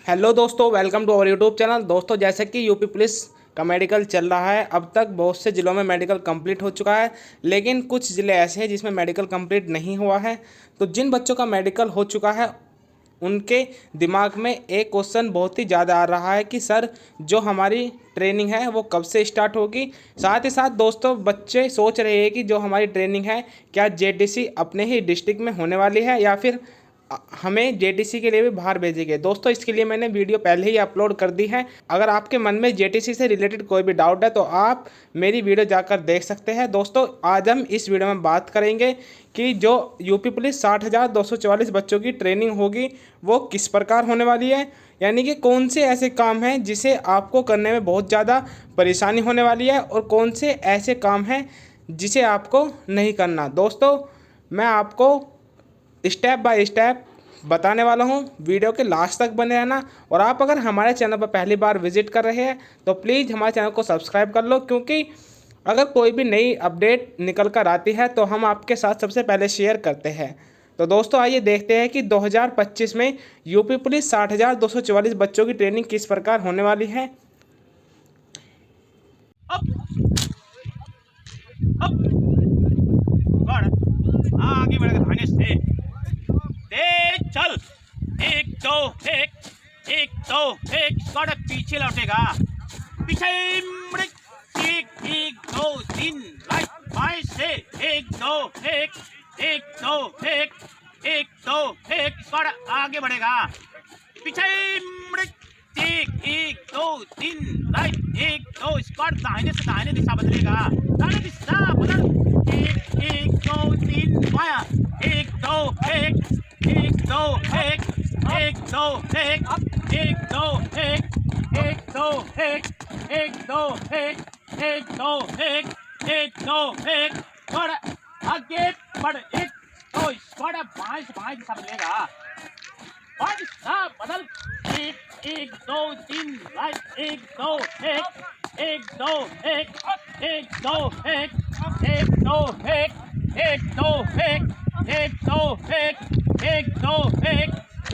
Hello दोस्तों, welcome to our YouTube channel. दोस्तों, जैसे कि यूपी पुलिस का मेडिकल चल रहा है, अब तक बहुत से ज़िलों में मेडिकल कंप्लीट हो चुका है, लेकिन कुछ ज़िले ऐसे हैं जिसमें मेडिकल कंप्लीट नहीं हुआ है। तो जिन बच्चों का मेडिकल हो चुका है उनके दिमाग में एक क्वेश्चन बहुत ही ज़्यादा आ रहा है कि सर, जो हमारी ट्रेनिंग है वो कब से स्टार्ट होगी। साथ ही साथ दोस्तों, बच्चे सोच रहे हैं कि जो हमारी ट्रेनिंग है क्या जेटीसी अपने ही डिस्ट्रिक्ट में होने वाली है या फिर हमें जेटीसी के लिए भी बाहर भेजेंगे। दोस्तों, इसके लिए मैंने वीडियो पहले ही अपलोड कर दी है। अगर आपके मन में जेटीसी से रिलेटेड कोई भी डाउट है तो आप मेरी वीडियो जाकर देख सकते हैं। दोस्तों, आज हम इस वीडियो में बात करेंगे कि जो यूपी पुलिस 60,244 बच्चों की ट्रेनिंग होगी वो किस प्रकार होने वाली है, यानी कि कौन से ऐसे काम हैं जिसे आपको करने में बहुत ज़्यादा परेशानी होने वाली है और कौन से ऐसे काम हैं जिसे आपको नहीं करना। दोस्तों, मैं आपको स्टेप बाय स्टेप बताने वाला हूं, वीडियो के लास्ट तक बने रहना। और आप अगर हमारे चैनल पर पहली बार विजिट कर रहे हैं तो प्लीज़ हमारे चैनल को सब्सक्राइब कर लो, क्योंकि अगर कोई भी नई अपडेट निकल कर आती है तो हम आपके साथ सबसे पहले शेयर करते हैं। तो दोस्तों, आइए देखते हैं कि 2025 में यूपी पुलिस 60,244 बच्चों की ट्रेनिंग किस प्रकार होने वाली है। आगे बढ़ धाने से तेज चल। एक दो एक सड़क पीछे लौटेगा, पीछे मुड़, एक दो तीन राइट बाएं से एक दो एक सड़क आगे बढ़ेगा, पीछे मुड़, एक दो तीन राइट एक दो स्क्वाड दाहिने से दाहिने दिशा बदलेगा, दाहिने दिशा बदल, एक दो तीन बाया, एक दो एक दो एक दो एक दो और आगे बढ़, एक दो स्क्वाड बाएं से बाएं दिशा बदलेगा, बाएं दिशा बदल, एक दो तीन राइट एक दो एक दो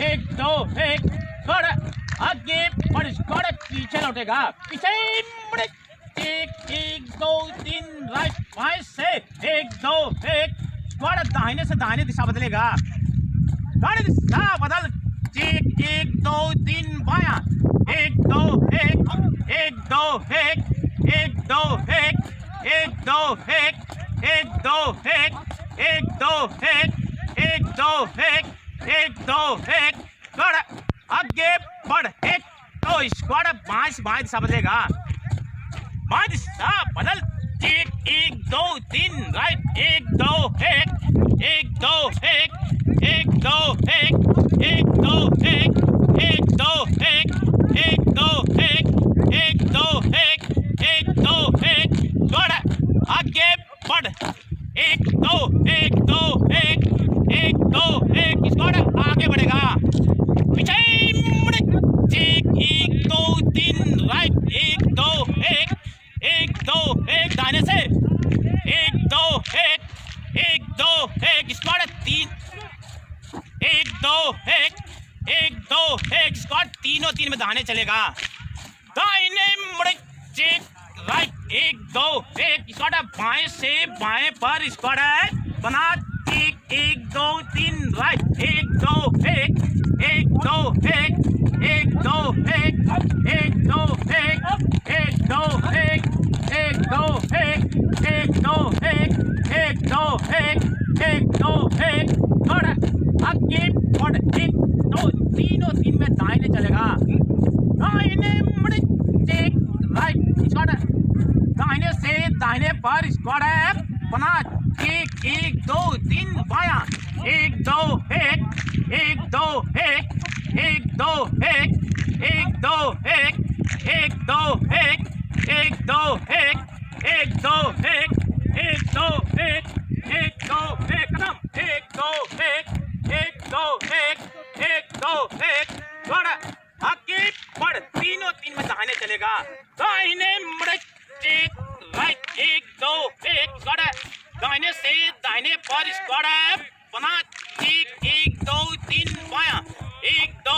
एक दो थोड़ा आगे बढ़, थोड़ा पीछे लौटेगा, पीछे मुड़े, एक दो तीन राइट बाएं से एक दो थोड़ा दाहिने से दाहिने दिशा बदलेगा, दाहिने दिशा बदल, एक दो तीन बाया, एक दो एक दो थोड़ा आगे बढ़, एक दो स्क्वाड बाएं से बाएं दिशा बदलेगा, बाएं दिशा बदल, एक दो तीन राइट एक दो एक दो थोड़ा आगे बढ़, एक दो स्क्वाड आगे बढ़ेगा, पीछे मुड़, एक दो तीन राइट एक दो दाहिने से एक दो स्क्वाड तीन, एक दो स्क्वाड तीन में दाहिने चलेगा, दाहिने मुड़, राइट एक दो स्क्वाड बाएं से बाएं पर स्क्वाड बना, एक दो तीन राइट एक दो थोड़ा आगे बढ़, एक दो तीन में दाहिने चलेगा, दाहिने मुड़, राइट स्क्वाड दाहिने से दाहिने पर स्क्वाड बना, एक दो तीन बाया, एक दो थोड़ा आगे बढ़, तीन में दाहिने चलेगा, दाहिने मुड़, राइट एक दो दाहिने से दाहिने पर स्क्वाड बना, एक दो तीन बाया, एक दो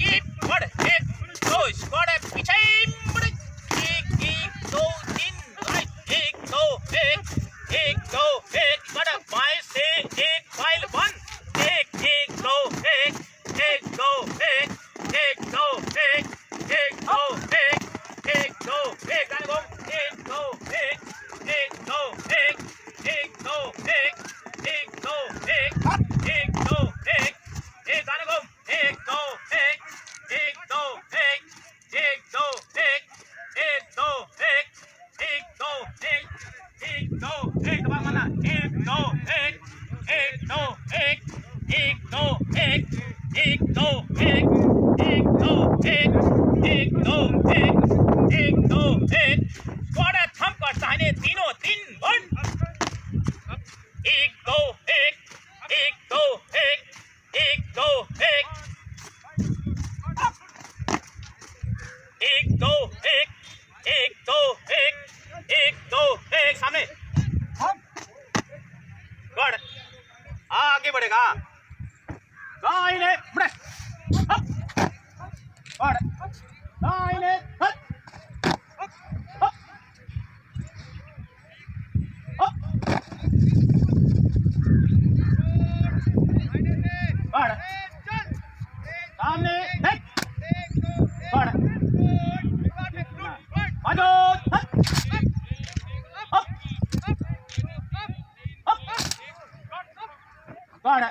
स्क्वाड